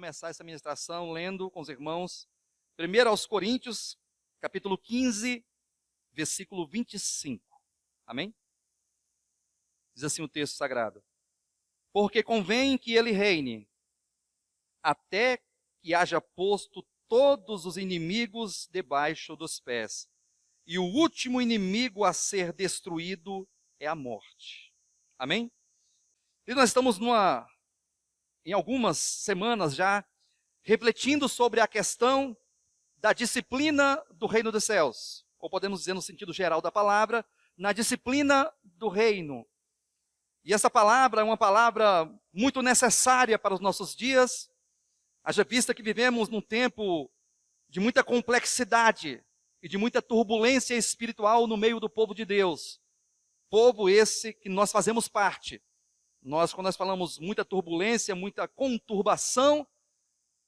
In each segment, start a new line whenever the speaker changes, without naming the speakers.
começar essa ministração lendo com os irmãos, 1 aos Coríntios, capítulo 15, versículo 25. Amém? Diz assim o texto sagrado: porque convém que ele reine, até que haja posto todos os inimigos debaixo dos pés. E o último inimigo a ser destruído é a morte. Amém? E nós estamos em algumas semanas já refletindo sobre a questão da disciplina do reino dos céus, ou podemos dizer no sentido geral da palavra, na disciplina do reino. E essa palavra é uma palavra muito necessária para os nossos dias, haja vista que vivemos num tempo de muita complexidade e de muita turbulência espiritual no meio do povo de Deus. Povo esse que nós fazemos parte. Quando nós falamos muita turbulência, muita conturbação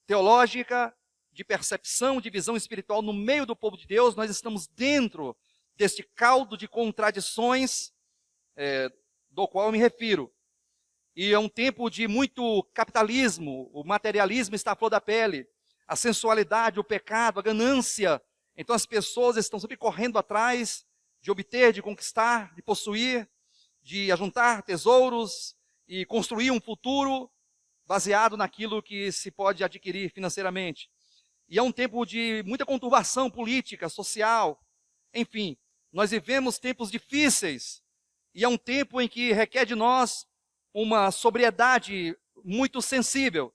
teológica, de percepção, de visão espiritual no meio do povo de Deus, nós estamos dentro deste caldo de contradições do qual eu me refiro. E é um tempo de muito capitalismo, o materialismo está à flor da pele, a sensualidade, o pecado, a ganância. Então as pessoas estão sempre correndo atrás de obter, de conquistar, de possuir, de ajuntar tesouros e construir um futuro baseado naquilo que se pode adquirir financeiramente. E é um tempo de muita conturbação política, social, enfim, nós vivemos tempos difíceis, e é um tempo em que requer de nós uma sobriedade muito sensível,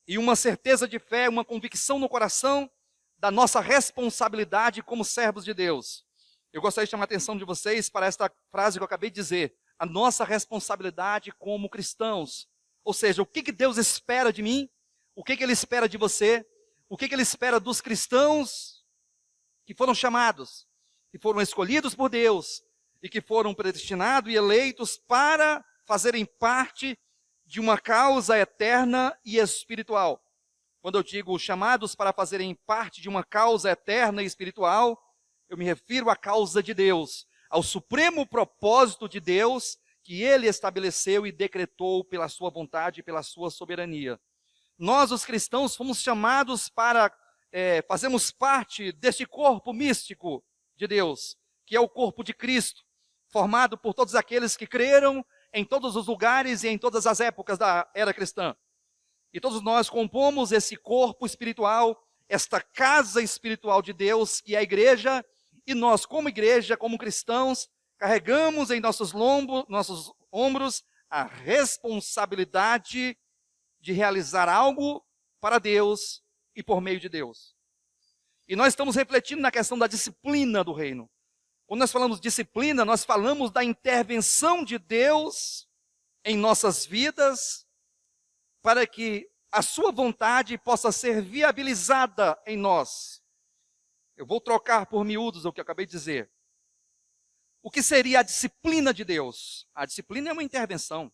e uma certeza de fé, uma convicção no coração da nossa responsabilidade como servos de Deus. Eu gostaria de chamar a atenção de vocês para esta frase que eu acabei de dizer, a nossa responsabilidade como cristãos. Ou seja, o que Deus espera de mim, o que Ele espera de você, o que Ele espera dos cristãos que foram chamados, que foram escolhidos por Deus e que foram predestinados e eleitos para fazerem parte de uma causa eterna e espiritual. Quando eu digo chamados para fazerem parte de uma causa eterna e espiritual, eu me refiro à causa de Deus, ao supremo propósito de Deus que Ele estabeleceu e decretou pela sua vontade e pela sua soberania. Nós, os cristãos, fomos chamados para fazermos parte deste corpo místico de Deus, que é o corpo de Cristo, formado por todos aqueles que creram em todos os lugares e em todas as épocas da era cristã. E todos nós compomos esse corpo espiritual, esta casa espiritual de Deus, que é a igreja, e nós, como igreja, como cristãos, carregamos em nossos ombros a responsabilidade de realizar algo para Deus e por meio de Deus. E nós estamos refletindo na questão da disciplina do reino. Quando nós falamos disciplina, nós falamos da intervenção de Deus em nossas vidas, para que a sua vontade possa ser viabilizada em nós. Eu vou trocar por miúdos o que eu acabei de dizer. O que seria a disciplina de Deus? A disciplina é uma intervenção.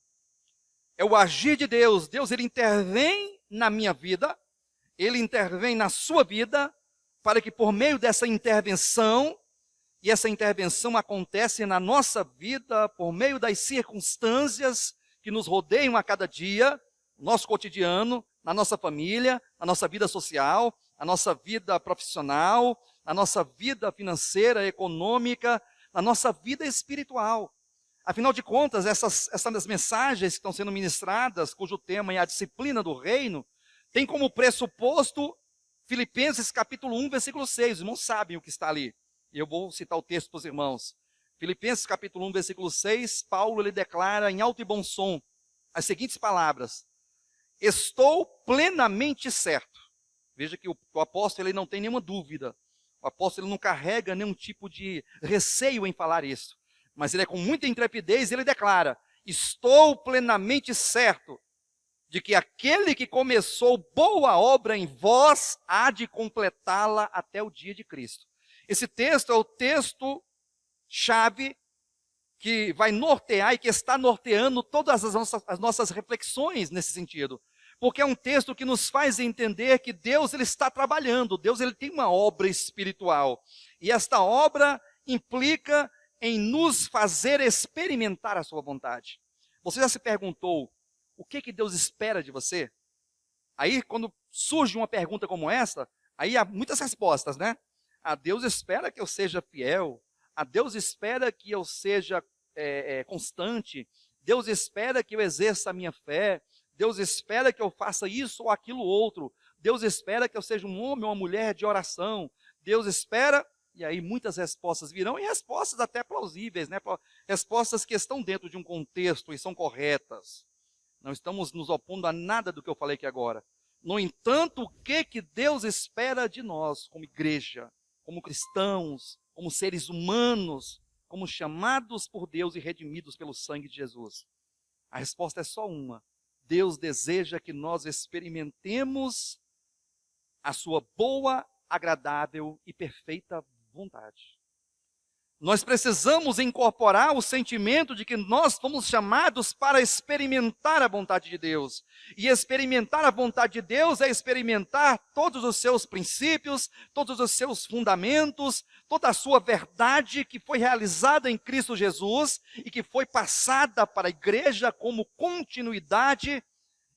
É o agir de Deus. Deus, Ele intervém na minha vida, Ele intervém na sua vida, para que por meio dessa intervenção, e essa intervenção acontece na nossa vida, por meio das circunstâncias que nos rodeiam a cada dia, no nosso cotidiano, na nossa família, na nossa vida social, na nossa vida profissional, na nossa vida financeira, econômica, na nossa vida espiritual. Afinal de contas, essas mensagens que estão sendo ministradas, cujo tema é a disciplina do reino, tem como pressuposto Filipenses capítulo 1, versículo 6. Os irmãos sabem o que está ali. E eu vou citar o texto para os irmãos. Filipenses capítulo 1, versículo 6, Paulo ele declara em alto e bom som as seguintes palavras: estou plenamente certo. Veja que o apóstolo ele não tem nenhuma dúvida. O apóstolo ele não carrega nenhum tipo de receio em falar isso. Mas ele é com muita intrepidez, ele declara: estou plenamente certo de que aquele que começou boa obra em vós há de completá-la até o dia de Cristo. Esse texto é o texto-chave que vai nortear e que está norteando todas as nossas reflexões nesse sentido. Porque é um texto que nos faz entender que Deus ele está trabalhando, Deus ele tem uma obra espiritual. E esta obra implica em nos fazer experimentar a sua vontade. Você já se perguntou, o que Deus espera de você? Aí, quando surge uma pergunta como essa, aí há muitas respostas, né? A Deus espera que eu seja fiel. A Deus espera que eu seja constante. Deus espera que eu exerça a minha fé. Deus espera que eu faça isso ou aquilo outro. Deus espera que eu seja um homem ou uma mulher de oração. Deus espera, e aí muitas respostas virão, e respostas até plausíveis, né? Respostas que estão dentro de um contexto e são corretas. Não estamos nos opondo a nada do que eu falei aqui agora. No entanto, o que Deus espera de nós, como igreja, como cristãos, como seres humanos, como chamados por Deus e redimidos pelo sangue de Jesus? A resposta é só uma. Deus deseja que nós experimentemos a sua boa, agradável e perfeita vontade. Nós precisamos incorporar o sentimento de que nós fomos chamados para experimentar a vontade de Deus. E experimentar a vontade de Deus é experimentar todos os seus princípios, todos os seus fundamentos, toda a sua verdade que foi realizada em Cristo Jesus e que foi passada para a igreja como continuidade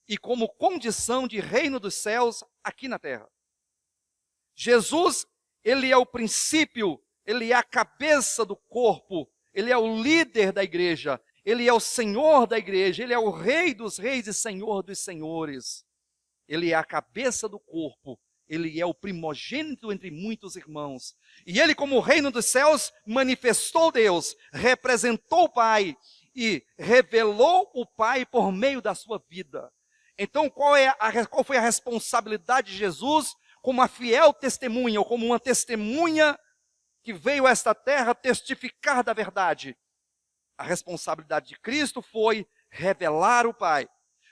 e como condição de reino dos céus aqui na terra. Jesus, ele é o princípio, ele é a cabeça do corpo, ele é o líder da igreja, ele é o Senhor da igreja, ele é o Rei dos reis e Senhor dos senhores. Ele é a cabeça do corpo, ele é o primogênito entre muitos irmãos. E ele, como reino dos céus, manifestou Deus, representou o Pai e revelou o Pai por meio da sua vida. Então, qual foi a responsabilidade de Jesus como uma fiel testemunha, ou como uma testemunha que veio a esta terra testificar da verdade? A responsabilidade de Cristo foi revelar o Pai,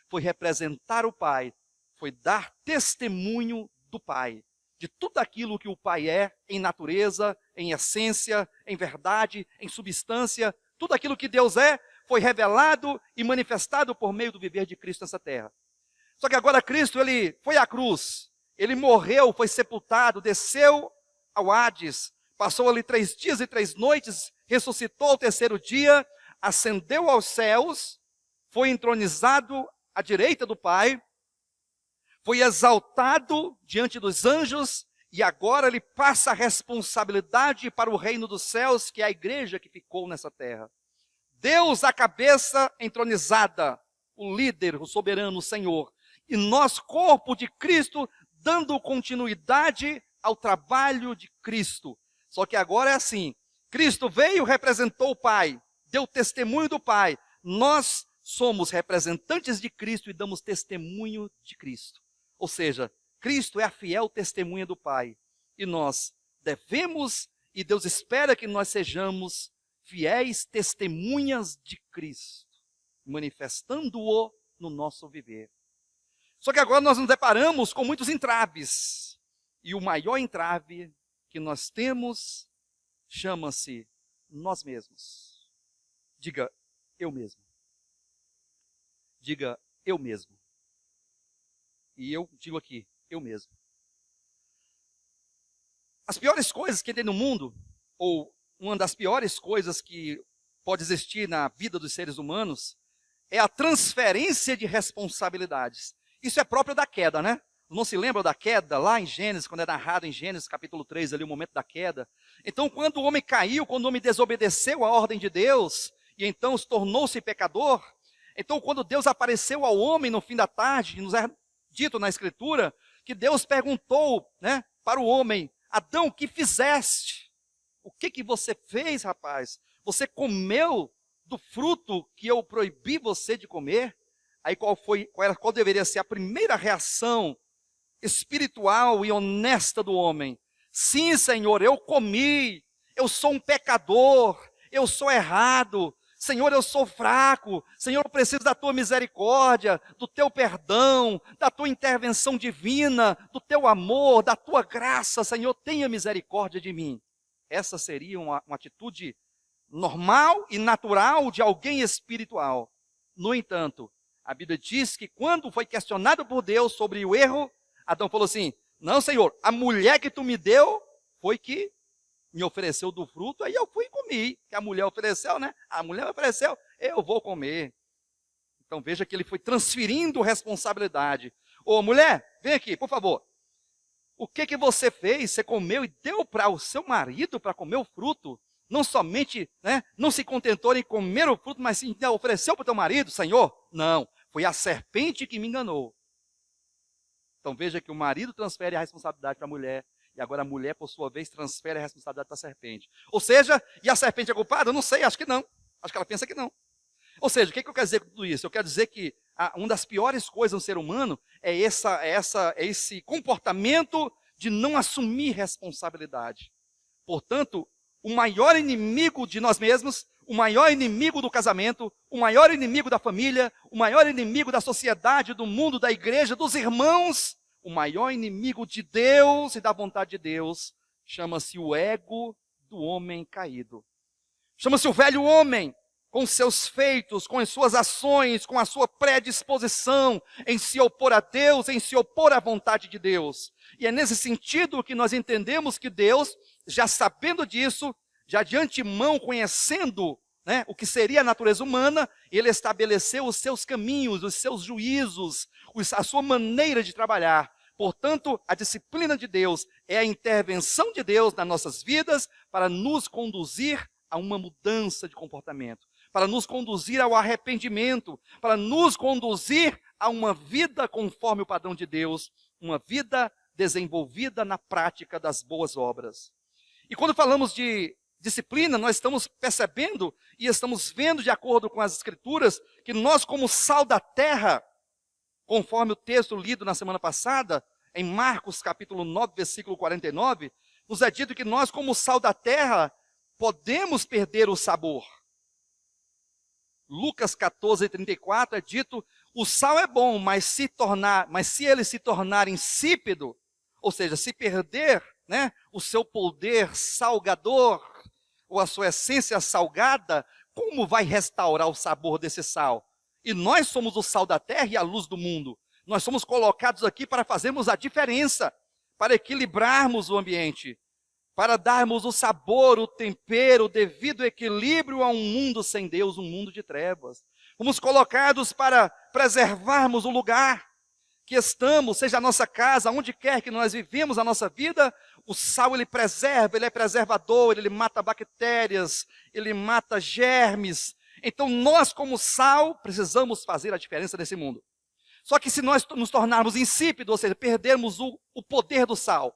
foi representar o Pai, foi dar testemunho do Pai, de tudo aquilo que o Pai é, em natureza, em essência, em verdade, em substância. Tudo aquilo que Deus é, foi revelado e manifestado por meio do viver de Cristo nessa terra. Só que agora Cristo, ele foi à cruz, ele morreu, foi sepultado, desceu ao Hades, passou ali 3 dias e 3 noites, ressuscitou ao 3º dia, ascendeu aos céus, foi entronizado à direita do Pai, foi exaltado diante dos anjos, e agora ele passa a responsabilidade para o reino dos céus, que é a igreja que ficou nessa terra. Deus, a cabeça entronizada, o líder, o soberano, o Senhor, e nós, corpo de Cristo, dando continuidade ao trabalho de Cristo. Só que agora é assim, Cristo veio, representou o Pai, deu testemunho do Pai. Nós somos representantes de Cristo e damos testemunho de Cristo. Ou seja, Cristo é a fiel testemunha do Pai. E nós devemos, e Deus espera que nós sejamos fiéis testemunhas de Cristo, manifestando-o no nosso viver. Só que agora nós nos deparamos com muitos entraves. E o maior entrave que nós temos chama-se nós mesmos. Diga, eu mesmo. Diga, eu mesmo. E eu digo aqui, eu mesmo. As piores coisas que tem no mundo, ou uma das piores coisas que pode existir na vida dos seres humanos, é a transferência de responsabilidades. Isso é próprio da queda, né? Não se lembra da queda lá em Gênesis, quando é narrado em Gênesis capítulo 3, ali o momento da queda? Então, quando o homem caiu, quando o homem desobedeceu a ordem de Deus, e então tornou-se pecador, então quando Deus apareceu ao homem no fim da tarde, nos é dito na Escritura, que Deus perguntou, né, para o homem: Adão, o que fizeste? O que você fez, rapaz? Você comeu do fruto que eu proibi você de comer? Aí qual deveria ser a primeira reação espiritual e honesta do homem? Sim, Senhor, eu comi, eu sou um pecador, eu sou errado, Senhor, eu sou fraco, Senhor, eu preciso da tua misericórdia, do teu perdão, da tua intervenção divina, do teu amor, da tua graça, Senhor, tenha misericórdia de mim. Essa seria uma atitude normal e natural de alguém espiritual. No entanto, a Bíblia diz que quando foi questionado por Deus sobre o erro, Adão falou assim: não, Senhor, a mulher que tu me deu foi que me ofereceu do fruto, aí eu fui e comi. Que a mulher ofereceu, né? A mulher ofereceu, eu vou comer. Então veja que ele foi transferindo responsabilidade. Ô mulher, vem aqui, por favor. O que você fez? Você comeu e deu para o seu marido para comer o fruto? Não somente, não se contentou em comer o fruto, mas sim ofereceu para o teu marido, Senhor? Não, foi a serpente que me enganou. Então veja que o marido transfere a responsabilidade para a mulher, e agora a mulher, por sua vez, transfere a responsabilidade para a serpente. Ou seja, e a serpente é culpada? Eu não sei, acho que não. Acho que ela pensa que não. Ou seja, o que eu quero dizer com tudo isso? Eu quero dizer que uma das piores coisas no ser humano é esse comportamento de não assumir responsabilidade. Portanto, o maior inimigo de nós mesmos, o maior inimigo do casamento, o maior inimigo da família, o maior inimigo da sociedade, do mundo, da igreja, dos irmãos, o maior inimigo de Deus e da vontade de Deus, chama-se o ego do homem caído. Chama-se o velho homem, com seus feitos, com as suas ações, com a sua predisposição em se opor a Deus, em se opor à vontade de Deus. E é nesse sentido que nós entendemos que Deus, já sabendo disso, já de antemão conhecendo o que seria a natureza humana, Ele estabeleceu os seus caminhos, os seus juízos, a sua maneira de trabalhar. Portanto, a disciplina de Deus é a intervenção de Deus nas nossas vidas para nos conduzir a uma mudança de comportamento, para nos conduzir ao arrependimento, para nos conduzir a uma vida conforme o padrão de Deus, uma vida desenvolvida na prática das boas obras. E quando falamos de disciplina, nós estamos percebendo e estamos vendo, de acordo com as Escrituras, que nós, como sal da terra, conforme o texto lido na semana passada, em Marcos capítulo 9, versículo 49, nos é dito que nós, como sal da terra, podemos perder o sabor. Lucas 14, 34 é dito, o sal é bom, mas se ele se tornar insípido, ou seja, se perder o seu poder salgador, ou a sua essência salgada, como vai restaurar o sabor desse sal? E nós somos o sal da terra e a luz do mundo. Nós somos colocados aqui para fazermos a diferença, para equilibrarmos o ambiente, para darmos o sabor, o tempero, o devido equilíbrio a um mundo sem Deus, um mundo de trevas. Fomos colocados para preservarmos o lugar que estamos, seja a nossa casa, onde quer que nós vivemos a nossa vida. O sal, ele preserva, ele é preservador, ele mata bactérias, ele mata germes. Então nós, como sal, precisamos fazer a diferença nesse mundo. Só que se nós nos tornarmos insípidos, ou seja, perdermos o poder do sal,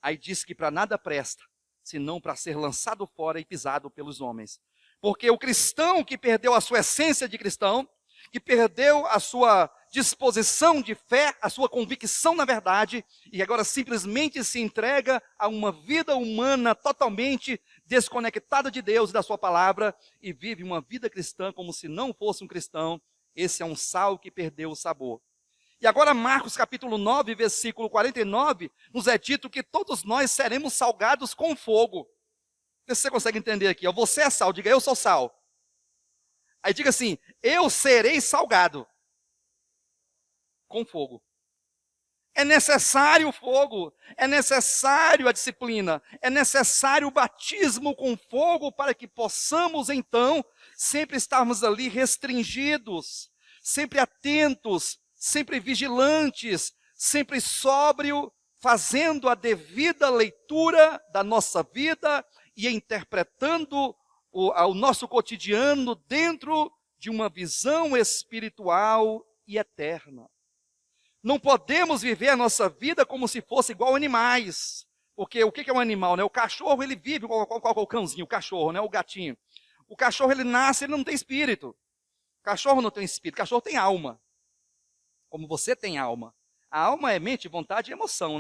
aí diz que para nada presta, senão para ser lançado fora e pisado pelos homens. Porque o cristão que perdeu a sua essência de cristão, que perdeu a sua disposição de fé, a sua convicção na verdade, e agora simplesmente se entrega a uma vida humana totalmente desconectada de Deus e da sua palavra, e vive uma vida cristã como se não fosse um cristão, esse é um sal que perdeu o sabor. E agora Marcos capítulo 9, versículo 49, nos é dito que todos nós seremos salgados com fogo. Você consegue entender aqui? Você é sal, diga eu sou sal. Aí diga assim, eu serei salgado com fogo. É necessário o fogo, é necessário a disciplina, é necessário o batismo com fogo para que possamos então sempre estarmos ali restringidos, sempre atentos, sempre vigilantes, sempre sóbrio, fazendo a devida leitura da nossa vida e interpretando o nosso cotidiano dentro de uma visão espiritual e eterna. Não podemos viver a nossa vida como se fosse igual animais. Porque o que é um animal? O cachorro, ele vive qual é o cãozinho, o cachorro, o gatinho. O cachorro, ele nasce, ele não tem espírito. O cachorro não tem espírito, o cachorro tem alma. Como você tem alma. A alma é mente, vontade e emoção,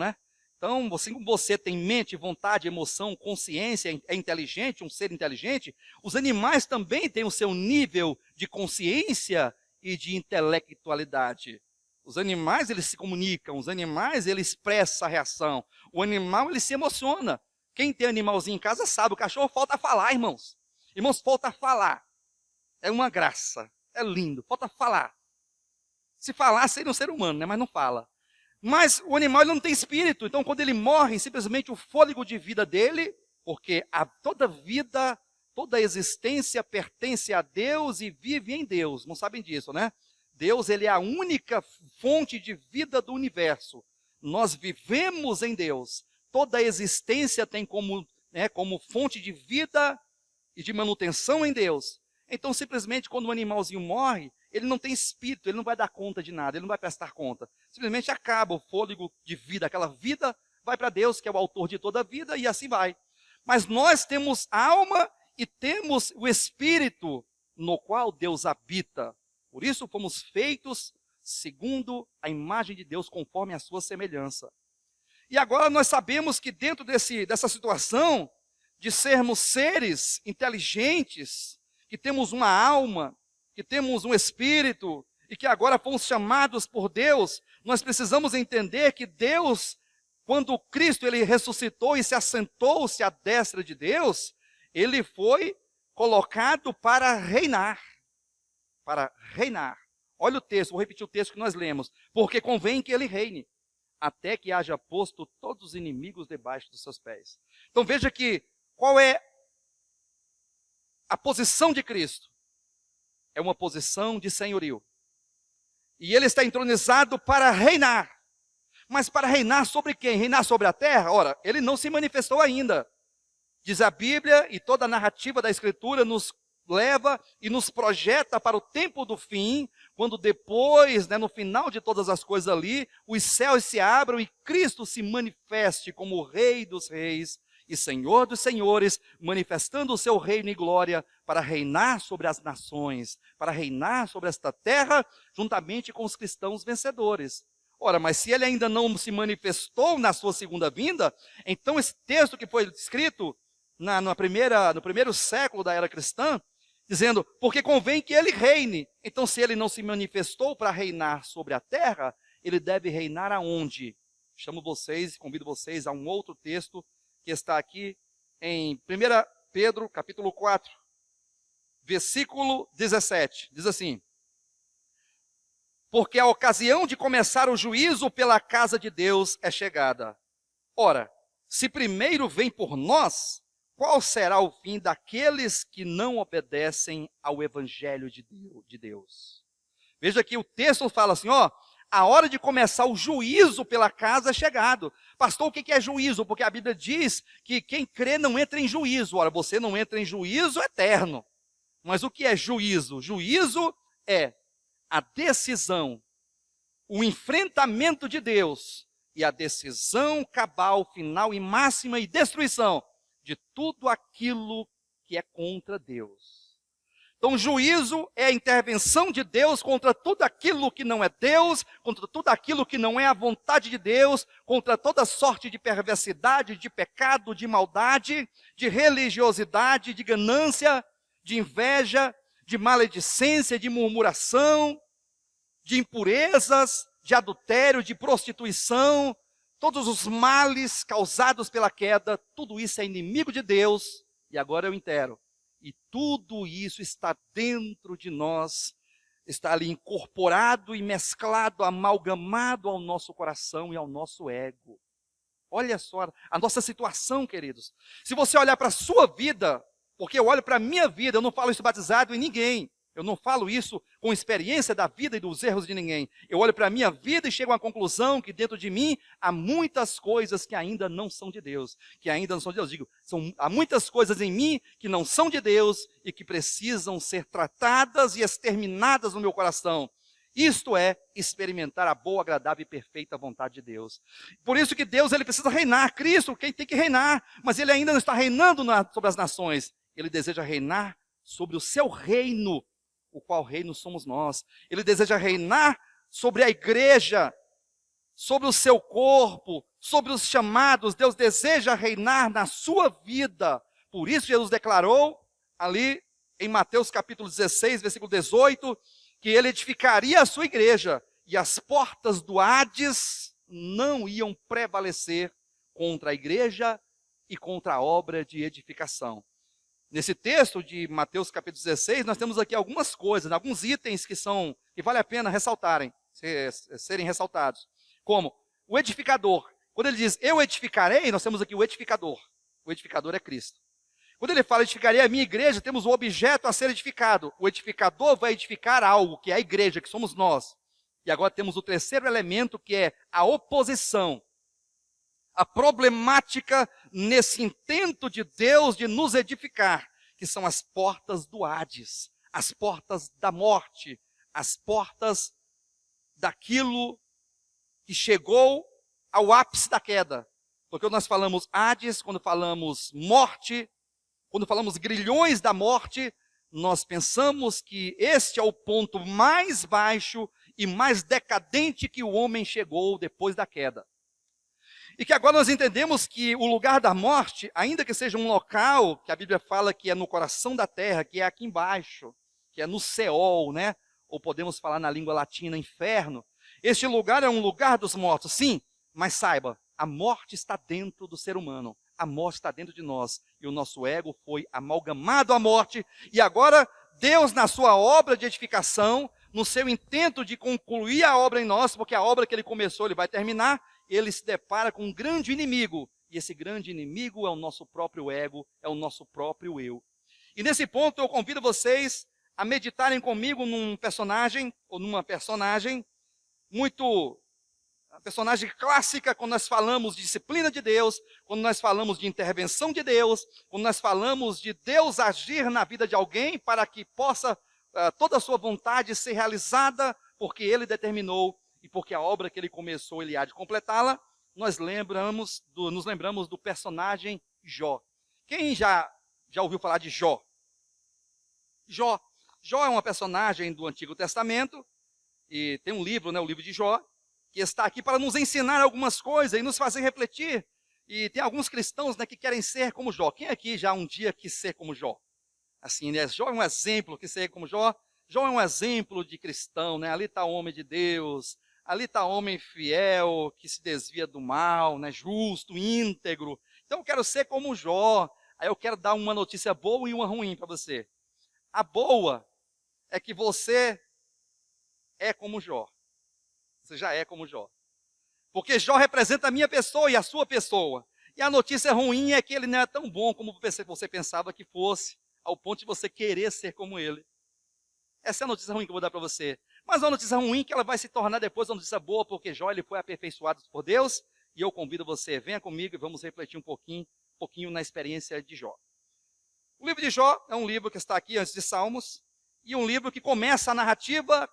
Então, assim como você tem mente, vontade, emoção, consciência, é inteligente, um ser inteligente, os animais também têm o seu nível de consciência e de intelectualidade. Os animais, eles se comunicam, os animais, eles expressam a reação. O animal, ele se emociona. Quem tem animalzinho em casa sabe, o cachorro falta falar, irmãos. Irmãos, falta falar. É uma graça, é lindo, falta falar. Se falar, seria um ser humano, mas não fala. Mas o animal, ele não tem espírito, então quando ele morre, simplesmente o fôlego de vida dele, porque toda vida, toda existência pertence a Deus e vive em Deus. Não sabem disso, Deus, ele é a única fonte de vida do universo. Nós vivemos em Deus. Toda a existência tem como fonte de vida e de manutenção em Deus. Então, simplesmente, quando um animalzinho morre, ele não tem espírito, ele não vai dar conta de nada, ele não vai prestar conta. Simplesmente acaba o fôlego de vida, aquela vida vai para Deus, que é o autor de toda a vida, e assim vai. Mas nós temos alma e temos o espírito no qual Deus habita. Por isso fomos feitos segundo a imagem de Deus, conforme a sua semelhança. E agora nós sabemos que dentro dessa situação de sermos seres inteligentes, que temos uma alma, que temos um espírito, e que agora fomos chamados por Deus, nós precisamos entender que Deus, quando Cristo ele ressuscitou e se assentou-se à destra de Deus, ele foi colocado para reinar. Para reinar. Olha o texto, vou repetir o texto que nós lemos. Porque convém que ele reine, até que haja posto todos os inimigos debaixo dos seus pés. Então veja que, qual é a posição de Cristo? É uma posição de senhorio. E ele está entronizado para reinar. Mas para reinar sobre quem? Reinar sobre a terra? Ora, ele não se manifestou ainda. Diz a Bíblia, e toda a narrativa da Escritura nos leva e nos projeta para o tempo do fim, quando depois, no final de todas as coisas ali, os céus se abram e Cristo se manifeste como o Rei dos Reis e Senhor dos Senhores, manifestando o seu reino e glória para reinar sobre as nações, para reinar sobre esta terra, juntamente com os cristãos vencedores. Ora, mas se ele ainda não se manifestou na sua segunda vinda, então esse texto que foi escrito no primeiro século da era cristã, dizendo, porque convém que ele reine. Então, se ele não se manifestou para reinar sobre a terra, ele deve reinar aonde? Convido vocês a um outro texto que está aqui em 1 Pedro, capítulo 4, versículo 17. Diz assim: porque a ocasião de começar o juízo pela casa de Deus é chegada. Ora, se primeiro vem por nós, qual será o fim daqueles que não obedecem ao evangelho de Deus? Veja que o texto fala assim, a hora de começar o juízo pela casa é chegado. Pastor, o que é juízo? Porque a Bíblia diz que quem crê não entra em juízo. Ora, você não entra em juízo eterno. Mas o que é juízo? Juízo é a decisão, o enfrentamento de Deus e a decisão cabal, final e máxima e destruição de tudo aquilo que é contra Deus. Então, juízo é a intervenção de Deus contra tudo aquilo que não é Deus, contra tudo aquilo que não é a vontade de Deus, contra toda sorte de perversidade, de pecado, de maldade, de religiosidade, de ganância, de inveja, de maledicência, de murmuração, de impurezas, de adultério, de prostituição, todos os males causados pela queda, tudo isso é inimigo de Deus, e agora eu entero. E tudo isso está dentro de nós, está ali incorporado e mesclado, amalgamado ao nosso coração e ao nosso ego. Olha só a nossa situação, queridos. Se você olhar para a sua vida, porque eu olho para a minha vida, eu não falo isso batizado em ninguém. Eu não falo isso com experiência da vida e dos erros de ninguém. Eu olho para a minha vida e chego à conclusão que dentro de mim há muitas coisas que ainda não são de Deus. Que ainda não são de Deus. Há muitas coisas em mim que não são de Deus e que precisam ser tratadas e exterminadas no meu coração. Isto é experimentar a boa, agradável e perfeita vontade de Deus. Por isso que Deus ele precisa reinar. Cristo, quem tem que reinar. Mas ele ainda não está reinando sobre as nações. Ele deseja reinar sobre o seu reino, o qual reino somos nós. Ele deseja reinar sobre a igreja, sobre o seu corpo, sobre os chamados. Deus deseja reinar na sua vida. Por isso Jesus declarou ali em Mateus capítulo 16, versículo 18, que ele edificaria a sua igreja e as portas do Hades não iam prevalecer contra a igreja e contra a obra de edificação. Nesse texto de Mateus capítulo 16, nós temos aqui algumas coisas, alguns itens que vale a pena serem ressaltados. Como o edificador. Quando ele diz, eu edificarei, nós temos aqui o edificador. O edificador é Cristo. Quando ele fala edificarei a minha igreja, temos o objeto a ser edificado. O edificador vai edificar algo, que é a igreja, que somos nós. E agora temos o terceiro elemento, que é a oposição. A problemática nesse intento de Deus de nos edificar, que são as portas do Hades, as portas da morte, as portas daquilo que chegou ao ápice da queda. Porque quando nós falamos Hades, quando falamos morte, quando falamos grilhões da morte, nós pensamos que este é o ponto mais baixo e mais decadente que o homem chegou depois da queda. E que agora nós entendemos que o lugar da morte, ainda que seja um local que a Bíblia fala que é no coração da terra, que é aqui embaixo, que é no Seol, né? Ou podemos falar na língua latina, inferno. Este lugar é um lugar dos mortos, sim, mas saiba, a morte está dentro do ser humano. A morte está dentro de nós. E o nosso ego foi amalgamado à morte. E agora, Deus, na sua obra de edificação, no seu intento de concluir a obra em nós, porque a obra que ele começou, ele vai terminar, ele se depara com um grande inimigo. E esse grande inimigo é o nosso próprio ego, é o nosso próprio eu. E nesse ponto eu convido vocês a meditarem comigo num personagem, ou numa personagem muito... A personagem clássica quando nós falamos de disciplina de Deus, quando nós falamos de intervenção de Deus, quando nós falamos de Deus agir na vida de alguém para que possa toda a sua vontade ser realizada, porque Ele determinou e porque a obra que Ele começou, Ele há de completá-la, nos lembramos do personagem Jó. Quem já ouviu falar de Jó? Jó é uma personagem do Antigo Testamento, e tem um livro, né, o livro de Jó, que está aqui para nos ensinar algumas coisas e nos fazer refletir. E tem alguns cristãos, né, que querem ser como Jó. Quem aqui já um dia quis ser como Jó? Assim, né? Jó é um exemplo, que ser como Jó. Jó é um exemplo de cristão, né? Ali está o homem de Deus, ali está o homem fiel, que se desvia do mal, né? Justo, íntegro. Então eu quero ser como Jó. Aí eu quero dar uma notícia boa e uma ruim para você. A boa é que você é como Jó. Você já é como Jó. Porque Jó representa a minha pessoa e a sua pessoa. E a notícia ruim é que ele não é tão bom como você pensava que fosse, ao ponto de você querer ser como ele. Essa é a notícia ruim que eu vou dar para você. Mas a notícia ruim é que ela vai se tornar depois uma notícia boa, porque Jó ele foi aperfeiçoado por Deus. E eu convido você, venha comigo e vamos refletir um pouquinho na experiência de Jó. O livro de Jó é um livro que está aqui antes de Salmos, e um livro que começa a narrativa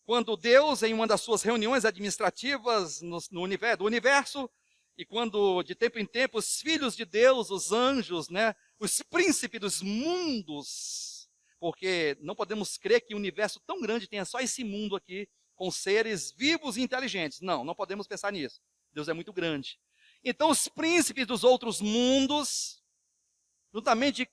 quando Deus, em uma das suas reuniões administrativas do universo, e quando de tempo em tempo os filhos de Deus, os anjos, né, os príncipes dos mundos, porque não podemos crer que o universo tão grande tenha só esse mundo aqui, com seres vivos e inteligentes. Não podemos pensar nisso. Deus é muito grande. Então os príncipes dos outros mundos, juntamente,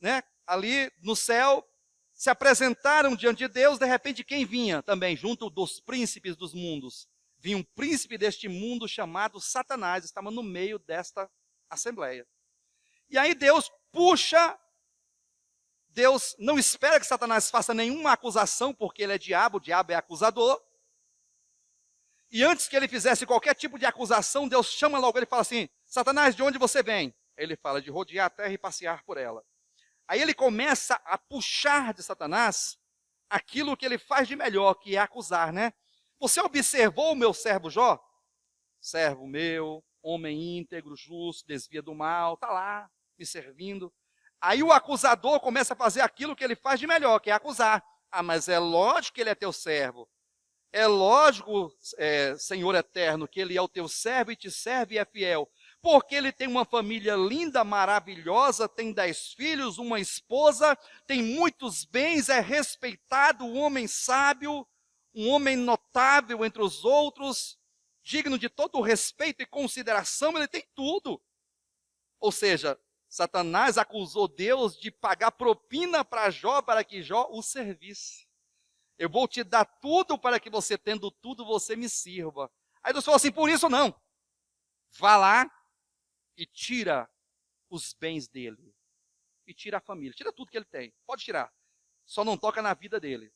né, ali no céu, se apresentaram diante de Deus. De repente quem vinha também junto dos príncipes dos mundos? Vinha um príncipe deste mundo chamado Satanás, estava no meio desta assembleia. E aí Deus não espera que Satanás faça nenhuma acusação, porque ele é diabo, o diabo é acusador. E antes que ele fizesse qualquer tipo de acusação, Deus chama logo ele e fala assim: Satanás, de onde você vem? Ele fala: de rodear a terra e passear por ela. Aí ele começa a puxar de Satanás aquilo que ele faz de melhor, que é acusar, né? Você observou o meu servo Jó? Servo meu, homem íntegro, justo, desvia do mal, está lá, me servindo. Aí o acusador começa a fazer aquilo que ele faz de melhor, que é acusar. Ah, mas é lógico que ele é teu servo. É lógico, Senhor eterno, que ele é o teu servo e te serve e é fiel. Porque ele tem uma família linda, maravilhosa, tem 10 filhos, uma esposa, tem muitos bens, é respeitado, um homem sábio, um homem notável entre os outros, digno de todo o respeito e consideração, ele tem tudo. Ou seja, Satanás acusou Deus de pagar propina para Jó, para que Jó o servisse. Eu vou te dar tudo para que você, tendo tudo, você me sirva. Aí Deus falou assim: por isso não. Vá lá e tira os bens dele. E tira a família. Tira tudo que ele tem. Pode tirar. Só não toca na vida dele.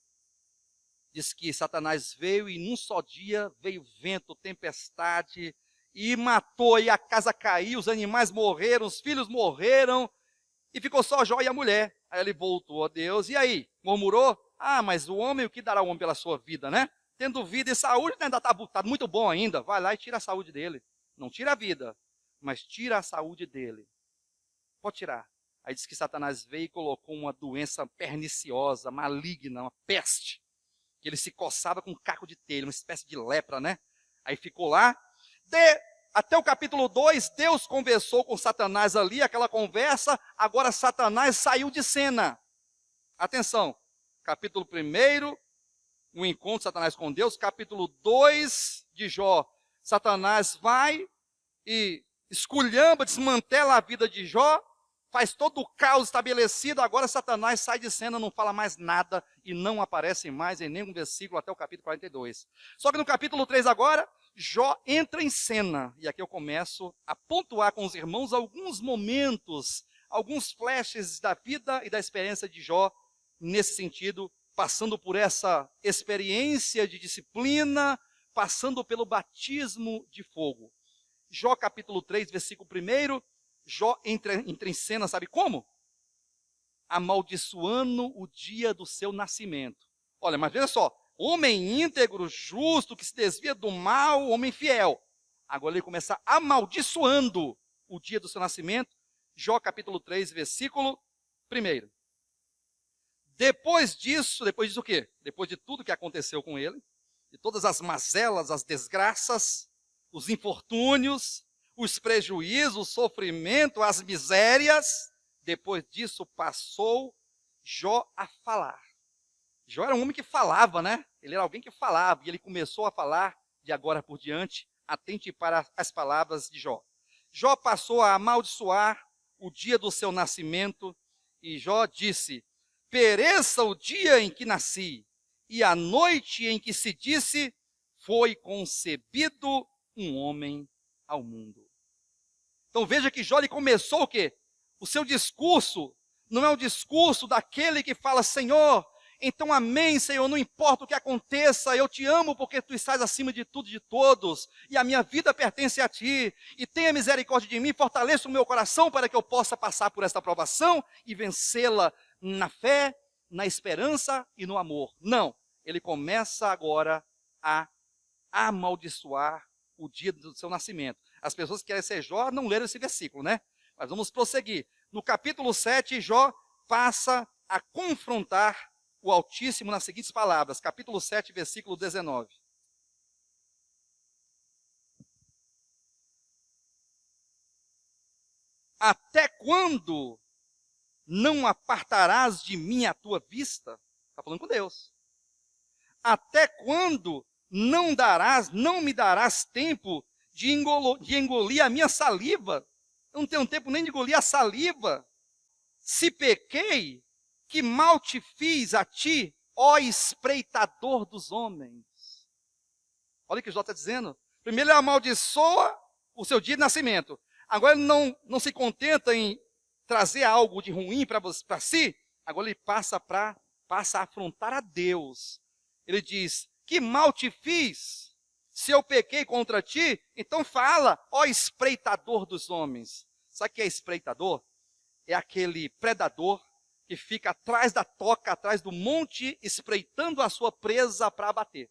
Diz que Satanás veio e num só dia veio vento, tempestade e matou, e a casa caiu, os animais morreram, os filhos morreram, e ficou só Jó e a mulher. Aí ele voltou a Deus, e aí? Murmurou? Ah, mas o homem, o que dará o homem pela sua vida, né? Tendo vida e saúde, ainda está muito bom ainda. Vai lá e tira a saúde dele. Não tira a vida, mas tira a saúde dele. Pode tirar. Aí diz que Satanás veio e colocou uma doença perniciosa, maligna, uma peste. Que ele se coçava com um caco de telha, uma espécie de lepra, né? Aí ficou lá. Até o capítulo 2, Deus conversou com Satanás ali, aquela conversa. Agora Satanás saiu de cena. Atenção. Capítulo 1, o encontro de Satanás com Deus. Capítulo 2 de Jó. Satanás vai e esculhamba, desmantela a vida de Jó. Faz todo o caos estabelecido, agora Satanás sai de cena, não fala mais nada e não aparece mais em nenhum versículo até o capítulo 42. Só que no capítulo 3 agora, Jó entra em cena. E aqui eu começo a pontuar com os irmãos alguns momentos, alguns flashes da vida e da experiência de Jó, nesse sentido, passando por essa experiência de disciplina, passando pelo batismo de fogo. Jó capítulo 3, versículo 1, Jó entra em cena, sabe como? Amaldiçoando o dia do seu nascimento. Olha, mas veja só, homem íntegro, justo, que se desvia do mal, homem fiel. Agora ele começa amaldiçoando o dia do seu nascimento. Jó capítulo 3, versículo 1. Depois disso o quê? Depois de tudo que aconteceu com ele, de todas as mazelas, as desgraças, os infortúnios, os prejuízos, o sofrimento, as misérias, depois disso passou Jó a falar. Jó era um homem que falava, né? Ele era alguém que falava, e ele começou a falar de agora por diante. Atente para as palavras de Jó. Jó passou a amaldiçoar o dia do seu nascimento, e Jó disse: pereça o dia em que nasci, e a noite em que se disse, foi concebido um homem ao mundo. Então veja que Jó começou o quê? O seu discurso não é o discurso daquele que fala: Senhor, então amém, Senhor, não importa o que aconteça, eu te amo porque tu estás acima de tudo e de todos, e a minha vida pertence a ti, e tenha misericórdia de mim, fortaleça o meu coração para que eu possa passar por esta provação e vencê-la na fé, na esperança e no amor. Não, ele começa agora a amaldiçoar o dia do seu nascimento. As pessoas que querem ser Jó não leram esse versículo, né? Mas vamos prosseguir. No capítulo 7, Jó passa a confrontar o Altíssimo nas seguintes palavras. Capítulo 7, versículo 19. Até quando não apartarás de mim a tua vista? Está falando com Deus. Até quando não me darás tempo de engolir a minha saliva? Eu não tenho tempo nem de engolir a saliva. Se pequei, que mal te fiz a ti, ó espreitador dos homens. Olha o que Jó está dizendo. Primeiro ele amaldiçoa o seu dia de nascimento. Agora ele não se contenta em trazer algo de ruim para si. Agora ele passa a afrontar a Deus. Ele diz: que mal te fiz? Se eu pequei contra ti, então fala, ó espreitador dos homens. Sabe o que é espreitador? É aquele predador que fica atrás da toca, atrás do monte, espreitando a sua presa para abater.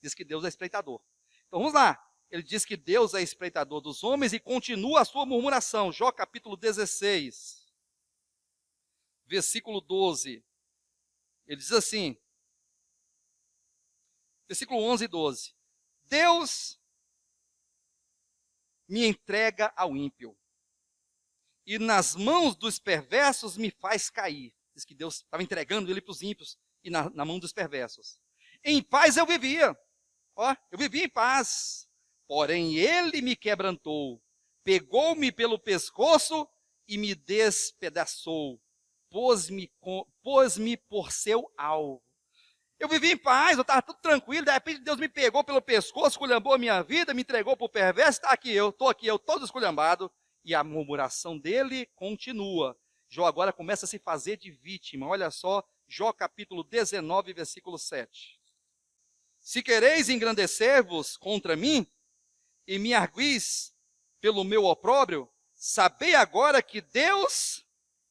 Diz que Deus é espreitador. Então vamos lá. Ele diz que Deus é espreitador dos homens e continua a sua murmuração. Jó capítulo 16, versículo 12. Ele diz assim, versículo 11 e 12. Deus me entrega ao ímpio, e nas mãos dos perversos me faz cair. Diz que Deus estava entregando ele para os ímpios e na mão dos perversos. Em paz eu vivia. Eu vivia em paz. Porém ele me quebrantou, pegou-me pelo pescoço e me despedaçou, pôs-me por seu alvo. Eu vivi em paz, eu estava tudo tranquilo, de repente Deus me pegou pelo pescoço, esculhambou a minha vida, me entregou para o perverso, está aqui, eu estou aqui, eu todo esculhambado. E a murmuração dele continua. Jó agora começa a se fazer de vítima. Olha só, Jó capítulo 19, versículo 7. Se quereis engrandecer-vos contra mim, e me arguis pelo meu opróbrio, sabei agora que Deus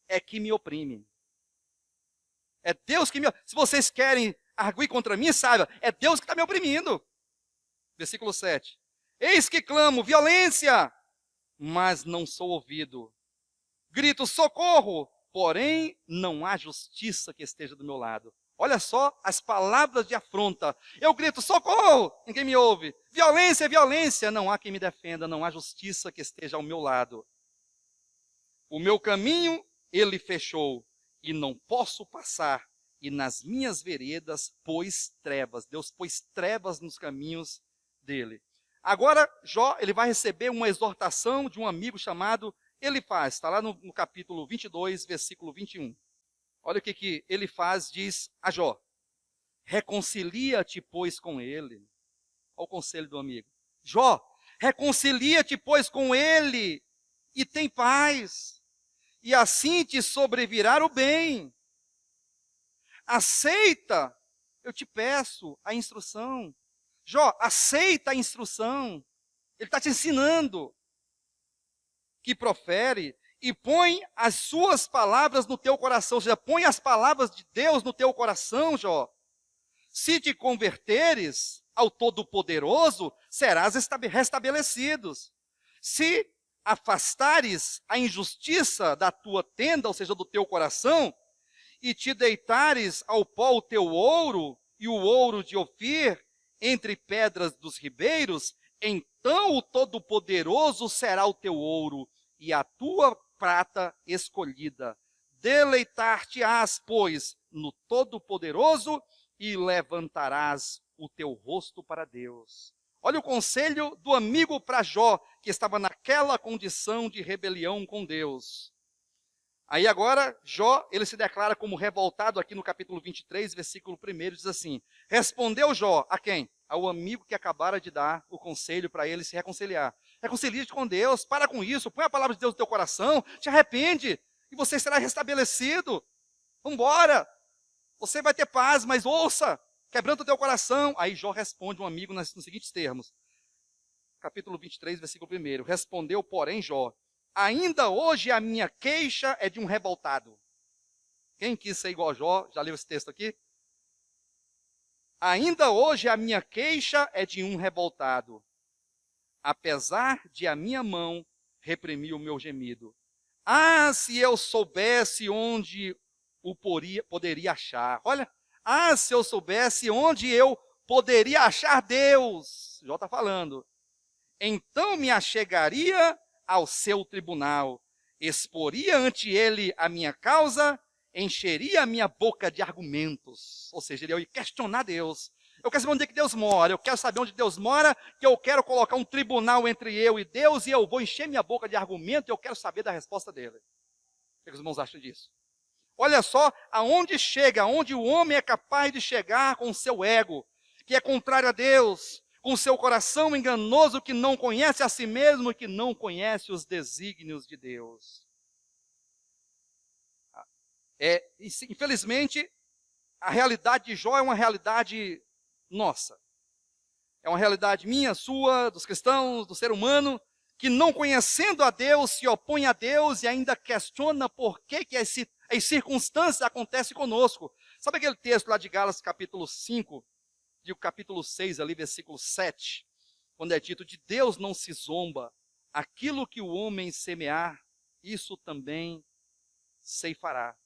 é que me oprime. É Deus que me... Se vocês querem arguir contra mim, saiba, é Deus que está me oprimindo. Versículo 7. Eis que clamo, violência, mas não sou ouvido. Grito, socorro, porém não há justiça que esteja do meu lado. Olha só as palavras de afronta. Eu grito, socorro, ninguém me ouve. Violência, violência, não há quem me defenda, não há justiça que esteja ao meu lado. O meu caminho ele fechou e não posso passar. E nas minhas veredas pôs trevas. Deus pôs trevas nos caminhos dele. Agora, Jó, ele vai receber uma exortação de um amigo chamado Elifaz. Está lá no capítulo 22, versículo 21. Olha o que Elifaz diz a Jó. Reconcilia-te, pois, com ele. Olha o conselho do amigo. Jó, reconcilia-te, pois, com ele e tem paz. E assim te sobrevirá o bem. Aceita, eu te peço, a instrução. Jó, aceita a instrução. Ele está te ensinando. Que profere e põe as suas palavras no teu coração. Ou seja, põe as palavras de Deus no teu coração, Jó. Se te converteres ao Todo-Poderoso, serás restabelecido. Se afastares a injustiça da tua tenda, ou seja, do teu coração, e te deitares ao pó o teu ouro e o ouro de Ofir entre pedras dos ribeiros, então o Todo-Poderoso será o teu ouro e a tua prata escolhida. Deleitar-te-ás, pois, no Todo-Poderoso e levantarás o teu rosto para Deus. Olha o conselho do amigo para Jó, que estava naquela condição de rebelião com Deus. Aí agora, Jó, ele se declara como revoltado aqui no capítulo 23, versículo 1, diz assim, respondeu Jó, a quem? Ao amigo que acabara de dar o conselho para ele se reconciliar. Reconcilia-te com Deus, para com isso, põe a palavra de Deus no teu coração, te arrepende, e você será restabelecido. Vamos embora, você vai ter paz, mas ouça, quebrando o teu coração. Aí Jó responde um amigo nos seguintes termos. Capítulo 23, versículo 1, respondeu, porém, Jó, ainda hoje a minha queixa é de um revoltado. Quem quis ser igual a Jó, já leu esse texto aqui? Ainda hoje a minha queixa é de um revoltado. Apesar de a minha mão reprimir o meu gemido. Ah, se eu soubesse onde o poderia achar. Olha, ah, se eu soubesse onde eu poderia achar Deus. Jó está falando. Então me achegaria ao seu tribunal, exporia ante ele a minha causa, encheria a minha boca de argumentos. Ou seja, ele ia questionar Deus. Eu quero saber onde é que Deus mora, eu quero saber onde Deus mora, que eu quero colocar um tribunal entre eu e Deus, e eu vou encher minha boca de argumento, e eu quero saber da resposta dele. O que os irmãos acham disso? Olha só aonde chega, aonde o homem é capaz de chegar com o seu ego, que é contrário a Deus, com seu coração enganoso que não conhece a si mesmo e que não conhece os desígnios de Deus. Infelizmente, a realidade de Jó é uma realidade nossa. É uma realidade minha, sua, dos cristãos, do ser humano, que não conhecendo a Deus, se opõe a Deus e ainda questiona por que as circunstâncias acontecem conosco. Sabe aquele texto lá de Gálatas capítulo 5, de capítulo 6, ali, versículo 7, quando é dito, de Deus não se zomba, aquilo que o homem semear, isso também ceifará.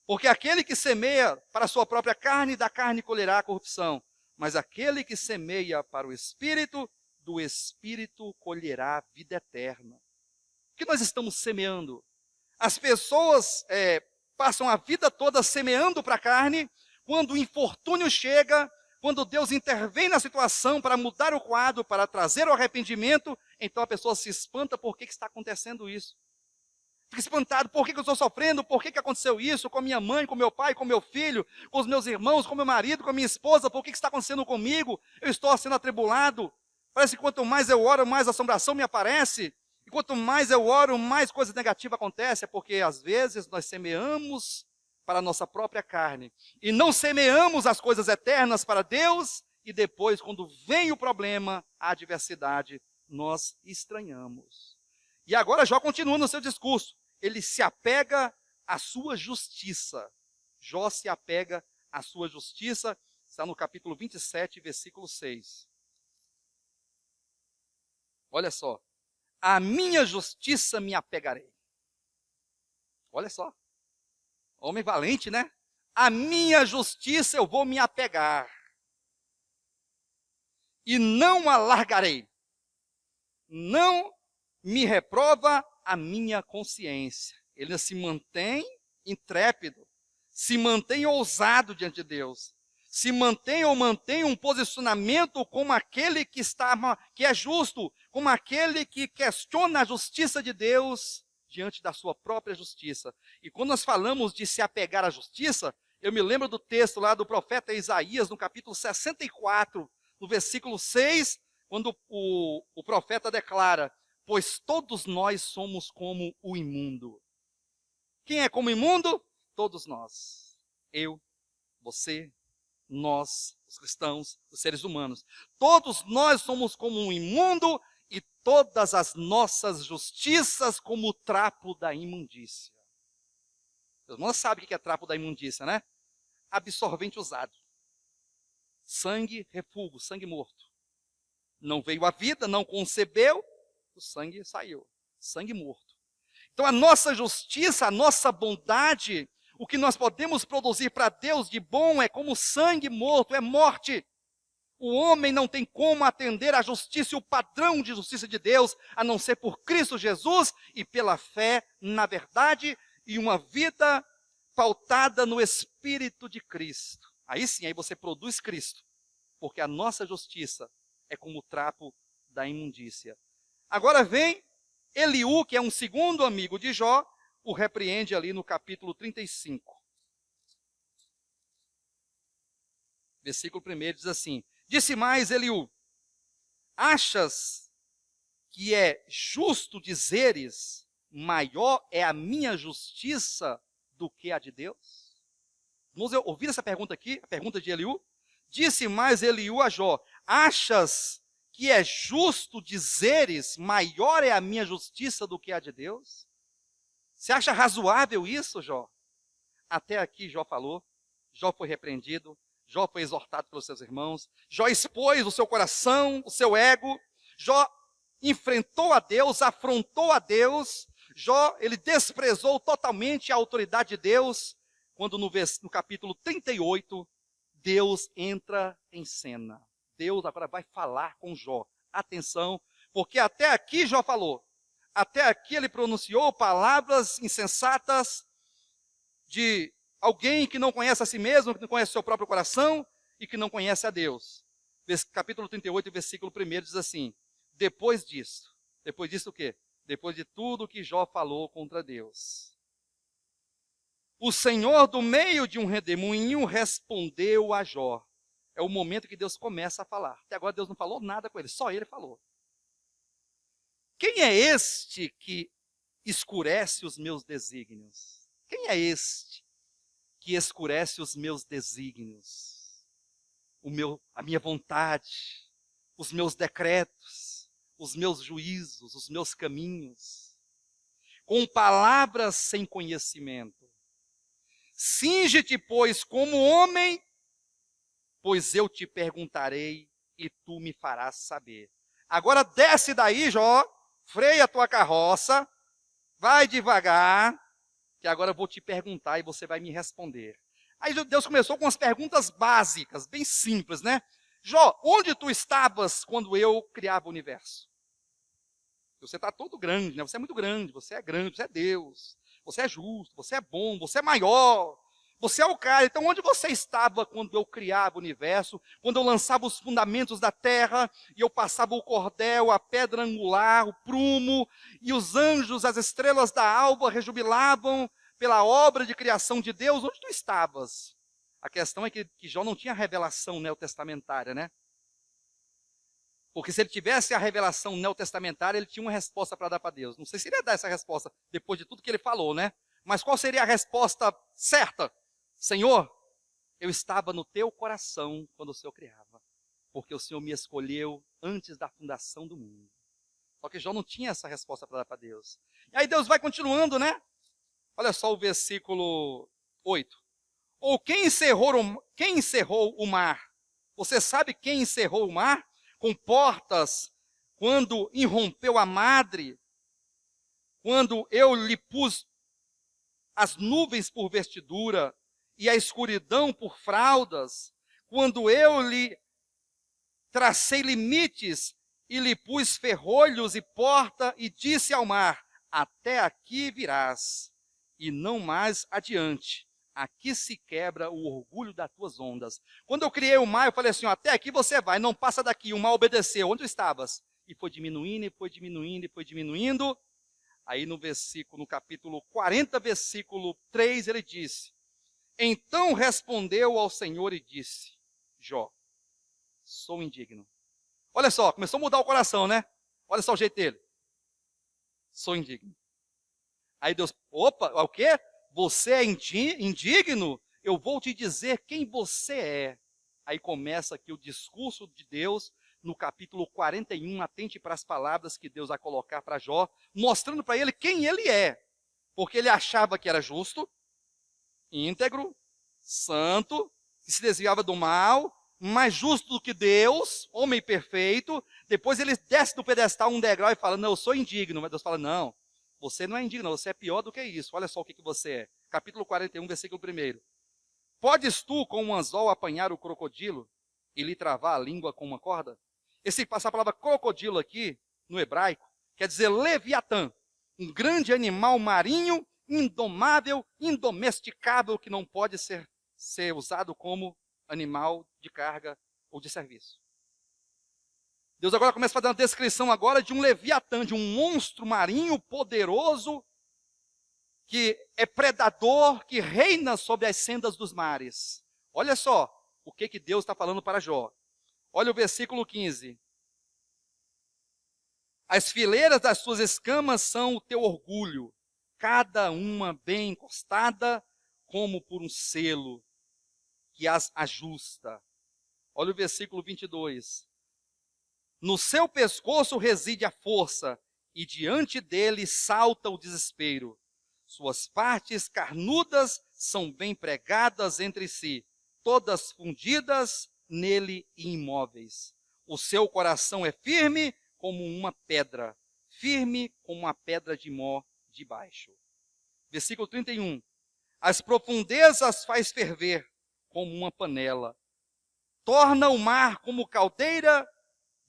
Porque aquele que semeia para a sua própria carne, da carne colherá a corrupção, mas aquele que semeia para o Espírito, do Espírito colherá a vida eterna. O que nós estamos semeando? As pessoas passam a vida toda semeando para a carne, quando o infortúnio chega, quando Deus intervém na situação para mudar o quadro, para trazer o arrependimento, então a pessoa se espanta por que está acontecendo isso. Fica espantado, por que eu estou sofrendo, por que aconteceu isso com minha mãe, com meu pai, com meu filho, com os meus irmãos, com meu marido, com a minha esposa, por que está acontecendo comigo? Eu estou sendo atribulado. Parece que quanto mais eu oro, mais assombração me aparece. E quanto mais eu oro, mais coisa negativa acontece, é porque às vezes nós semeamos para a nossa própria carne e não semeamos as coisas eternas para Deus, e depois, quando vem o problema, a adversidade, nós estranhamos. E agora Jó continua no seu discurso. Ele se apega à sua justiça. Jó se apega à sua justiça. Está no capítulo 27, versículo 6. Olha só. A minha justiça me apegarei. Olha só. Homem valente, né? A minha justiça eu vou me apegar. E não a largarei. Não me reprova a minha consciência. Ele se mantém intrépido, se mantém ousado diante de Deus, se mantém ou mantém um posicionamento como aquele que é justo, como aquele que questiona a justiça de Deus diante da sua própria justiça. E quando nós falamos de se apegar à justiça, eu me lembro do texto lá do profeta Isaías, no capítulo 64, no versículo 6, quando o profeta declara: pois todos nós somos como o imundo. Quem é como imundo? Todos nós. Eu, você, nós, os cristãos, os seres humanos. Todos nós somos como um imundo e todas as nossas justiças como o trapo da imundícia. Os irmãos sabem o que é trapo da imundícia, né? Absorvente usado. Sangue, refúgio, sangue morto. Não veio à vida, não concebeu, o sangue saiu. Sangue morto. Então a nossa justiça, a nossa bondade, o que nós podemos produzir para Deus de bom é como sangue morto, é morte. O homem não tem como atender à justiça e o padrão de justiça de Deus, a não ser por Cristo Jesus e pela fé na verdade e uma vida pautada no Espírito de Cristo. Aí sim, aí você produz Cristo, porque a nossa justiça é como o trapo da imundícia. Agora vem Eliú, que é um segundo amigo de Jó, o repreende ali no capítulo 35. Versículo 1 diz assim: disse mais Eliú: achas que é justo dizeres, maior é a minha justiça do que a de Deus? Vamos ouvir essa pergunta aqui, a pergunta de Eliú? Disse mais Eliú a Jó: achas que é justo dizeres, maior é a minha justiça do que a de Deus? Você acha razoável isso, Jó? Até aqui Jó falou, Jó foi repreendido, Jó foi exortado pelos seus irmãos, Jó expôs o seu coração, o seu ego, Jó enfrentou a Deus, afrontou a Deus, Jó, ele desprezou totalmente a autoridade de Deus, quando no capítulo 38, Deus entra em cena. Deus agora vai falar com Jó. Atenção, porque até aqui Jó falou. Até aqui ele pronunciou palavras insensatas de alguém que não conhece a si mesmo, que não conhece o seu próprio coração e que não conhece a Deus. Capítulo 38, versículo 1 diz assim: depois disso o quê? Depois de tudo que Jó falou contra Deus, o Senhor do meio de um redemoinho respondeu a Jó. É o momento que Deus começa a falar. Até agora Deus não falou nada com ele, só ele falou. Quem é este que escurece os meus desígnios? Quem é este que escurece os meus desígnios? A minha vontade, os meus decretos, os meus juízos, os meus caminhos, com palavras sem conhecimento. Cinge-te, pois, como homem, pois eu te perguntarei e tu me farás saber. Agora desce daí, Jó, freia a tua carroça, vai devagar, que agora eu vou te perguntar e você vai me responder. Aí Deus começou com umas perguntas básicas, bem simples, né? Jó, onde tu estavas quando eu criava o universo? Você está todo grande, né? Você é muito grande, você é Deus, você é justo, você é bom, você é maior. Você é o cara. Então onde você estava quando eu criava o universo? Quando eu lançava os fundamentos da terra e eu passava o cordel, a pedra angular, o prumo, e os anjos, as estrelas da alva rejubilavam pela obra de criação de Deus? Onde tu estavas? A questão é que Jó não tinha revelação neotestamentária, né? Porque se ele tivesse a revelação neotestamentária, ele tinha uma resposta para dar para Deus. Não sei se ele ia dar essa resposta depois de tudo que ele falou, né? Mas qual seria a resposta certa? Senhor, eu estava no teu coração quando o Senhor criava, porque o Senhor me escolheu antes da fundação do mundo. Só que Jó não tinha essa resposta para dar para Deus. E aí Deus vai continuando, né? Olha só o versículo 8. Ou quem encerrou o mar? Você sabe quem encerrou o mar? Com portas, quando irrompeu a madre, quando eu lhe pus as nuvens por vestidura e a escuridão por fraldas, quando eu lhe tracei limites e lhe pus ferrolhos e porta e disse ao mar, até aqui virás e não mais adiante. Aqui se quebra o orgulho das tuas ondas. Quando eu criei o mar, eu falei assim, ó, até aqui você vai, não passa daqui. O mar obedeceu. Onde tu estavas? E foi diminuindo, e foi diminuindo, e foi diminuindo. Aí no capítulo 40, versículo 3, ele disse, então respondeu ao Senhor e disse, Jó, sou indigno. Olha só, começou a mudar o coração, né? Olha só o jeito dele. Sou indigno. Aí Deus, opa, o quê? Você é indigno? Eu vou te dizer quem você é. Aí começa aqui o discurso de Deus, no capítulo 41, atente para as palavras que Deus vai colocar para Jó, mostrando para ele quem ele é. Porque ele achava que era justo, íntegro, santo, que se desviava do mal, mais justo do que Deus, homem perfeito. Depois ele desce do pedestal um degrau e fala, não, eu sou indigno. Mas Deus fala, não, você não é indigno, você é pior do que isso. Olha só o que você é. Capítulo 41, versículo 1. Podes tu, com um anzol, apanhar o crocodilo e lhe travar a língua com uma corda? Essa palavra crocodilo aqui, no hebraico, quer dizer leviatã, um grande animal marinho, indomável, indomesticável, que não pode ser usado como animal de carga ou de serviço. Deus agora começa a fazer uma descrição agora de um leviatã, de um monstro marinho poderoso, que é predador, que reina sobre as sendas dos mares. Olha só o que Deus está falando para Jó. Olha o versículo 15. As fileiras das suas escamas são o teu orgulho, cada uma bem encostada, como por um selo que as ajusta. Olha o versículo 22. No seu pescoço reside a força, e diante dele salta o desespero. Suas partes carnudas são bem pregadas entre si, todas fundidas nele e imóveis. O seu coração é firme como uma pedra, firme como uma pedra de mó de baixo. Versículo 31. As profundezas faz ferver como uma panela, torna o mar como caldeira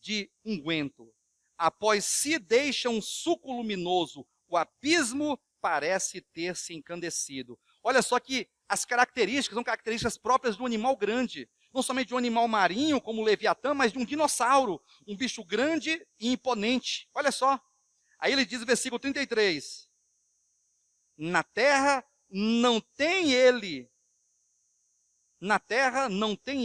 de unguento. Após si deixa um suco luminoso, o abismo parece ter se encandecido. Olha só que as características são características próprias do animal grande. Não somente de um animal marinho, como o Leviatã, mas de um dinossauro. Um bicho grande e imponente. Olha só. Aí ele diz no versículo 33. Na terra não tem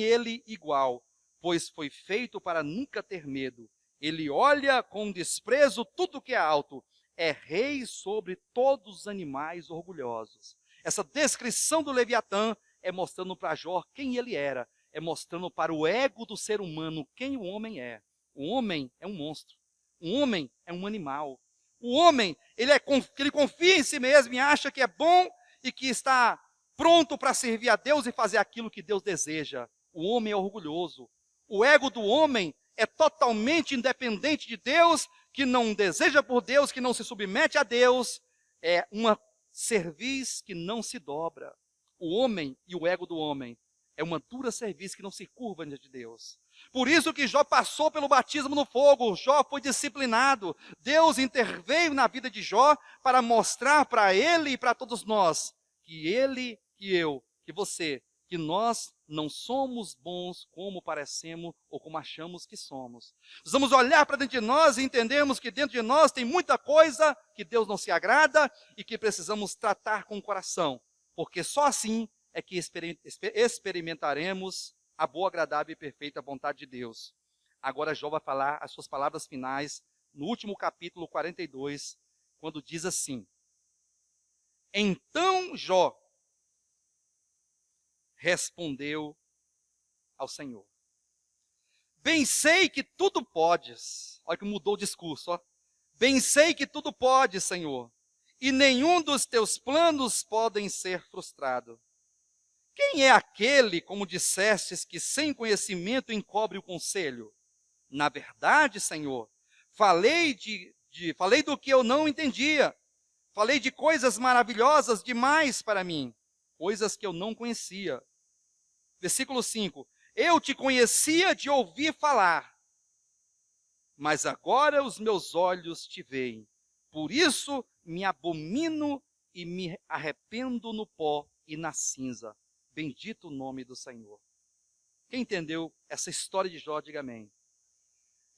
ele igual, pois foi feito para nunca ter medo. Ele olha com desprezo tudo que é alto. É rei sobre todos os animais orgulhosos. Essa descrição do Leviatã é mostrando para Jó quem ele era. É mostrando para o ego do ser humano quem o homem é. O homem é um monstro. O homem é um animal. O homem, ele confia em si mesmo e acha que é bom e que está pronto para servir a Deus e fazer aquilo que Deus deseja. O homem é orgulhoso. O ego do homem é totalmente independente de Deus, que não deseja por Deus, que não se submete a Deus. É uma cerviz que não se dobra. O homem e o ego do homem é uma dura cerviz que não se curva diante de Deus. Por isso que Jó passou pelo batismo no fogo. Jó foi disciplinado. Deus interveio na vida de Jó para mostrar para ele e para todos nós que ele, que eu, que você, que nós não somos bons como parecemos ou como achamos que somos. Precisamos olhar para dentro de nós e entendermos que dentro de nós tem muita coisa que Deus não se agrada e que precisamos tratar com o coração, porque só assim é que experimentaremos a boa, agradável e perfeita vontade de Deus. Agora Jó vai falar as suas palavras finais no último capítulo 42, quando diz assim: Então Jó respondeu ao Senhor: Bem sei que tudo podes. Olha que mudou o discurso, ó. Bem sei que tudo pode, Senhor, e nenhum dos teus planos podem ser frustrado. Quem é aquele, como dissestes, que sem conhecimento encobre o conselho? Na verdade, Senhor, falei falei do que eu não entendia. Falei de coisas maravilhosas demais para mim, coisas que eu não conhecia. Versículo 5. Eu te conhecia de ouvir falar, mas agora os meus olhos te veem. Por isso me abomino e me arrependo no pó e na cinza. Bendito o nome do Senhor. Quem entendeu essa história de Jó, diga amém.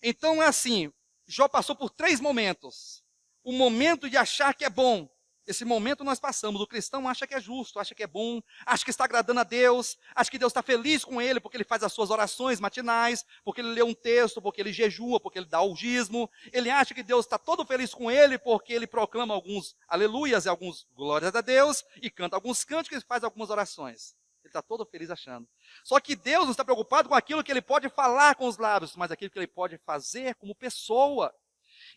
Então é assim, Jó passou por 3 momentos. O momento de achar que é bom. Esse momento nós passamos. O cristão acha que é justo, acha que é bom, acha que está agradando a Deus, acha que Deus está feliz com ele porque ele faz as suas orações matinais, porque ele lê um texto, porque ele jejua, porque ele dá o dízimo. Ele acha que Deus está todo feliz com ele porque ele proclama alguns aleluias e alguns glórias a Deus e canta alguns cânticos e faz algumas orações. Ele está todo feliz achando. Só que Deus não está preocupado com aquilo que ele pode falar com os lábios, mas aquilo que ele pode fazer como pessoa.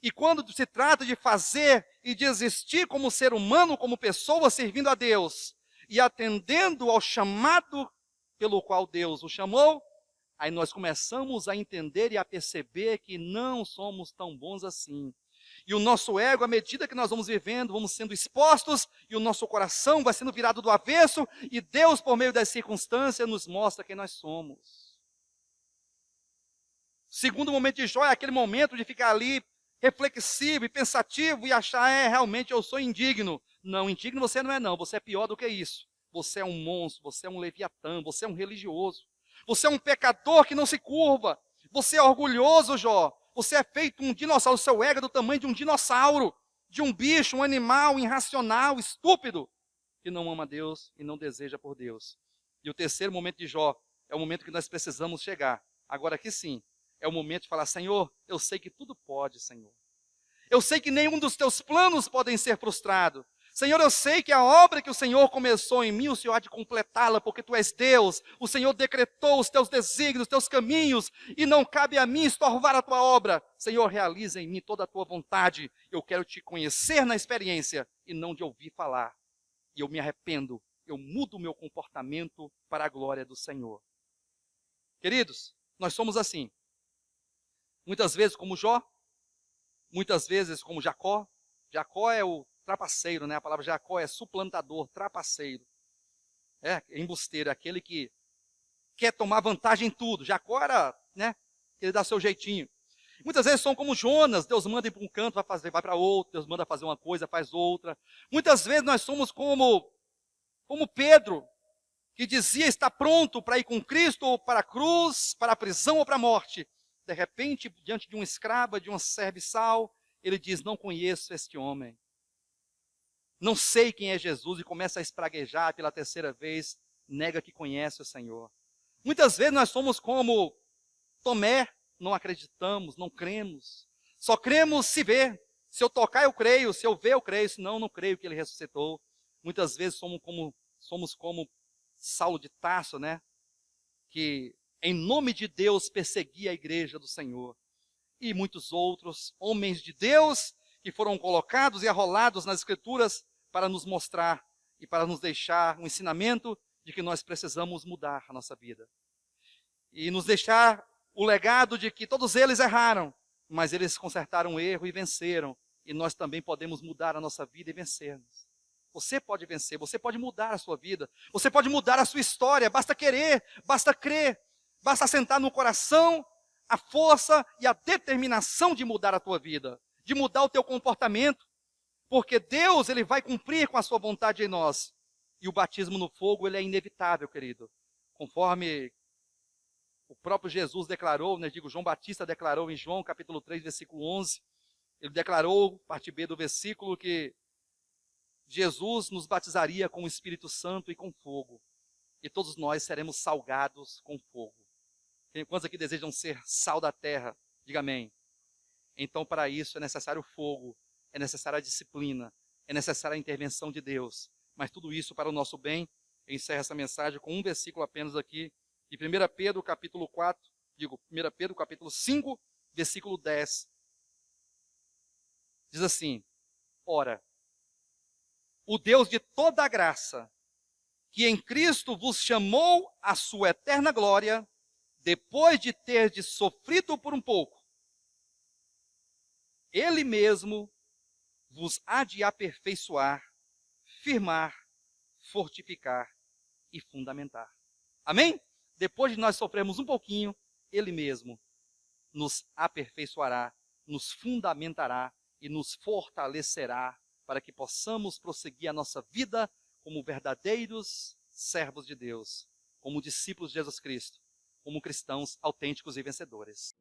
E quando se trata de fazer e de existir como ser humano, como pessoa, servindo a Deus e atendendo ao chamado pelo qual Deus o chamou, aí nós começamos a entender e a perceber que não somos tão bons assim. E o nosso ego, à medida que nós vamos vivendo, vamos sendo expostos, e o nosso coração vai sendo virado do avesso, e Deus, por meio das circunstâncias, nos mostra quem nós somos. O segundo momento de Jó é aquele momento de ficar ali reflexivo e pensativo e achar, realmente eu sou indigno. Não, indigno você não é não, você é pior do que isso. Você é um monstro, você é um leviatã, você é um religioso. Você é um pecador que não se curva. Você é orgulhoso, Jó. Você é feito um dinossauro, o seu ego é do tamanho de um dinossauro, de um bicho, um animal irracional, estúpido, que não ama Deus e não deseja por Deus. E o terceiro momento de Jó é o momento que nós precisamos chegar. Agora aqui sim, é o momento de falar, Senhor, eu sei que tudo pode, Senhor. Eu sei que nenhum dos teus planos podem ser frustrados. Senhor, eu sei que a obra que o Senhor começou em mim, o Senhor há de completá-la, porque Tu és Deus. O Senhor decretou os Teus desígnios, os Teus caminhos, e não cabe a mim estorvar a Tua obra. Senhor, realiza em mim toda a Tua vontade. Eu quero Te conhecer na experiência e não de ouvir falar. E eu me arrependo, eu mudo o meu comportamento para a glória do Senhor. Queridos, nós somos assim. Muitas vezes como Jó, muitas vezes como Jacó. Jacó é o trapaceiro, né? A palavra Jacó é suplantador, trapaceiro. É embusteiro, é aquele que quer tomar vantagem em tudo. Jacó era, né? Ele dá seu jeitinho. Muitas vezes são como Jonas, Deus manda ir para um canto, vai para outro, Deus manda fazer uma coisa, faz outra. Muitas vezes nós somos como Pedro, que dizia estar pronto para ir com Cristo ou para a cruz, para a prisão ou para a morte. De repente, diante de uma escrava, de um serviçal, ele diz, não conheço este homem. Não sei quem é Jesus, e começa a espraguejar pela terceira vez, nega que conhece o Senhor. Muitas vezes nós somos como Tomé, não acreditamos, não cremos. Só cremos se ver. Se eu tocar, eu creio. Se eu ver, eu creio. Senão, não creio que ele ressuscitou. Muitas vezes somos como Saulo de Tarso, né? Que em nome de Deus perseguia a igreja do Senhor. E muitos outros homens de Deus que foram colocados e arrolados nas Escrituras para nos mostrar e para nos deixar um ensinamento de que nós precisamos mudar a nossa vida. E nos deixar o legado de que todos eles erraram, mas eles consertaram o erro e venceram. E nós também podemos mudar a nossa vida e vencermos. Você pode vencer, você pode mudar a sua vida, você pode mudar a sua história, basta querer, basta crer, basta sentar no coração a força e a determinação de mudar a tua vida, de mudar o teu comportamento, porque Deus, Ele vai cumprir com a sua vontade em nós. E o batismo no fogo, ele é inevitável, querido. Conforme o próprio Jesus declarou, né, João Batista declarou em João capítulo 3, versículo 11, ele declarou, parte B do versículo, que Jesus nos batizaria com o Espírito Santo e com fogo. E todos nós seremos salgados com fogo. Tem quantos aqui desejam ser sal da terra? Diga amém. Então, para isso é necessário fogo, é necessária a disciplina, é necessária a intervenção de Deus. Mas tudo isso para o nosso bem. Eu encerro essa mensagem com um versículo apenas aqui, de 1 Pedro capítulo 4, 1 Pedro capítulo 5, versículo 10. Diz assim: ora, o Deus de toda a graça, que em Cristo vos chamou à sua eterna glória, depois de terdes sofrido por um pouco, Ele mesmo vos há de aperfeiçoar, firmar, fortificar e fundamentar. Amém? Depois de nós sofrermos um pouquinho, Ele mesmo nos aperfeiçoará, nos fundamentará e nos fortalecerá para que possamos prosseguir a nossa vida como verdadeiros servos de Deus, como discípulos de Jesus Cristo, como cristãos autênticos e vencedores.